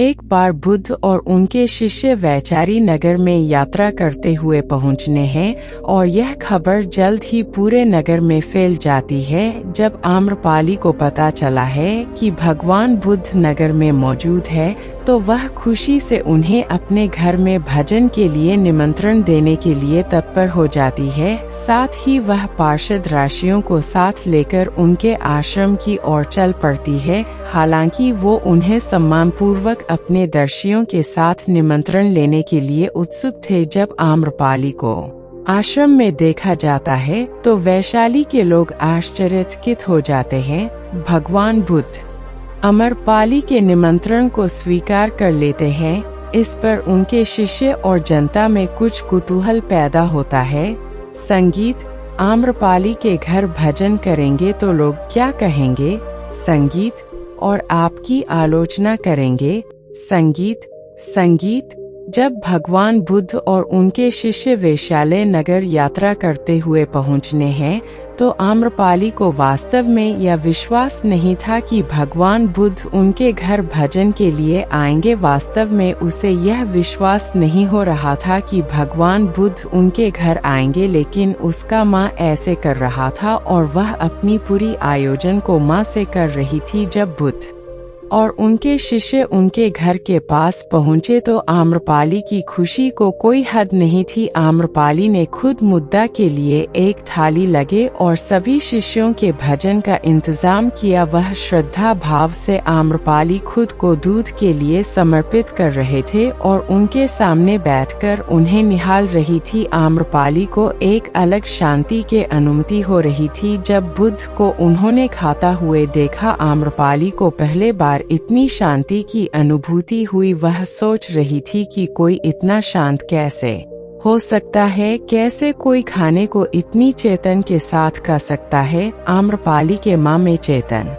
एक बार बुद्ध और उनके शिष्य वैचारी नगर में यात्रा करते हुए पहुंचने हैं और यह खबर जल्द ही पूरे नगर में फैल जाती है। जब आम्रपाली को पता चला है कि भगवान बुद्ध नगर में मौजूद है तो वह खुशी से उन्हें अपने घर में भजन के लिए निमंत्रण देने के लिए तत्पर हो जाती है। साथ ही वह पार्षद राशियों को साथ लेकर उनके आश्रम की ओर चल पड़ती है। हालांकि वो उन्हें सम्मानपूर्वक अपने दर्शियों के साथ निमंत्रण लेने के लिए उत्सुक थे। जब आम्रपाली को आश्रम में देखा जाता है तो वैशाली के लोग आश्चर्यचकित हो जाते हैं। भगवान बुद्ध आम्रपाली के निमंत्रण को स्वीकार कर लेते हैं। इस पर उनके शिष्य और जनता में कुछ कुतूहल पैदा होता है। संगीत, आम्रपाली के घर भजन करेंगे तो लोग क्या कहेंगे? संगीत, और आपकी आलोचना करेंगे। संगीत। जब भगवान बुद्ध और उनके शिष्य वैशाली नगर यात्रा करते हुए पहुंचने हैं तो आम्रपाली को वास्तव में यह विश्वास नहीं था कि भगवान बुद्ध उनके घर भजन के लिए आएंगे। वास्तव में उसे यह विश्वास नहीं हो रहा था कि भगवान बुद्ध उनके घर आएंगे, लेकिन उसका माँ ऐसे कर रहा था और वह अपनी पूरी आयोजन को माँ से कर रही थी। जब बुद्ध और उनके शिष्य उनके घर के पास पहुंचे तो आम्रपाली की खुशी को कोई हद नहीं थी। आम्रपाली ने खुद मुद्दा के लिए एक थाली लगे और सभी शिष्यों के भजन का इंतजाम किया। वह श्रद्धा भाव से आम्रपाली खुद को दूध के लिए समर्पित कर रहे थे और उनके सामने बैठकर उन्हें निहाल रही थी। आम्रपाली को एक अलग शांति के अनुभूति हो रही थी। जब बुद्ध को उन्होंने खाता हुए देखा, आम्रपाली को पहले बार इतनी शांति की अनुभूति हुई। वह सोच रही थी कि कोई इतना शांत कैसे हो सकता है, कैसे कोई खाने को इतनी चेतन के साथ खा सकता है। आम्रपाली के माँ में चेतन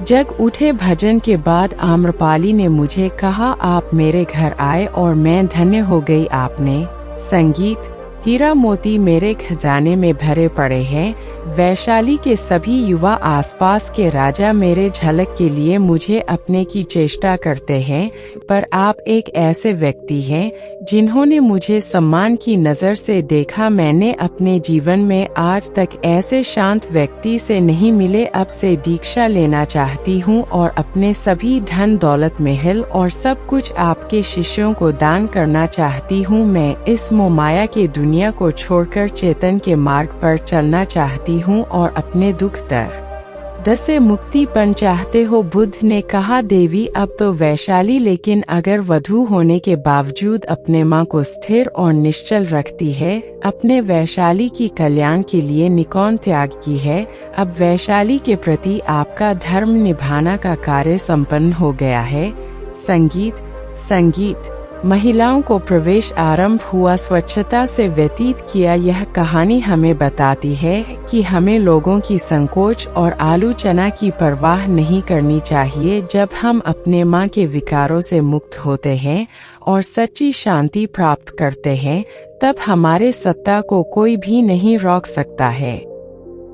जग उठे। भजन के बाद आम्रपाली ने मुझे कहा, आप मेरे घर आए और मैं धन्य हो गई। आपने संगीत, हीरा मोती मेरे खजाने में भरे पड़े हैं। वैशाली के सभी युवा आसपास के राजा मेरे झलक के लिए मुझे अपने की चेष्टा करते हैं, पर आप एक ऐसे व्यक्ति हैं जिन्होंने मुझे सम्मान की नज़र से देखा। मैंने अपने जीवन में आज तक ऐसे शांत व्यक्ति से नहीं मिले। अब से दीक्षा लेना चाहती हूँ और अपने सभी धन दौलत महल और सब कुछ आपके शिष्यों को दान करना चाहती हूँ। मैं इस मोहमाया के दुनिया को छोड़कर चेतन के मार्ग पर चलना चाहती हूँ और अपने दुख दर्द से मुक्ति पाना चाहते हो। बुद्ध ने कहा, देवी अब तो वैशाली लेकिन अगर वधू होने के बावजूद अपने माँ को स्थिर और निश्चल रखती है, अपने वैशाली की कल्याण के लिए निकौन त्याग की है। अब वैशाली के प्रति आपका धर्म निभाना का कार्य संपन्न हो गया है। संगीत महिलाओं को प्रवेश आरंभ हुआ। स्वच्छता से व्यतीत किया। यह कहानी हमें बताती है कि हमें लोगों की संकोच और आलोचना की परवाह नहीं करनी चाहिए। जब हम अपने माँ के विकारों से मुक्त होते हैं और सच्ची शांति प्राप्त करते हैं, तब हमारे सत्ता को कोई भी नहीं रोक सकता है।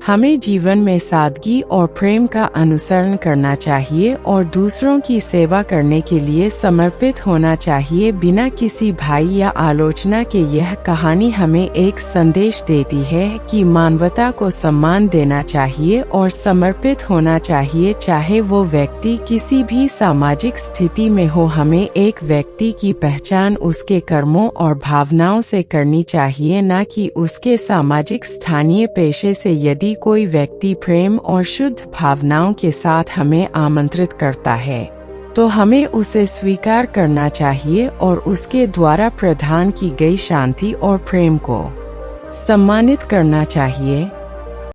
हमें जीवन में सादगी और प्रेम का अनुसरण करना चाहिए और दूसरों की सेवा करने के लिए समर्पित होना चाहिए बिना किसी भय या आलोचना के। यह कहानी हमें एक संदेश देती है कि मानवता को सम्मान देना चाहिए और समर्पित होना चाहिए, चाहे वो व्यक्ति किसी भी सामाजिक स्थिति में हो। हमें एक व्यक्ति की पहचान उसके कर्मों और भावनाओं से करनी चाहिए, न कि उसके सामाजिक स्थानीय पेशे से। यदि कोई व्यक्ति प्रेम और शुद्ध भावनाओं के साथ हमें आमंत्रित करता है तो हमें उसे स्वीकार करना चाहिए और उसके द्वारा प्रदान की गई शांति और प्रेम को सम्मानित करना चाहिए।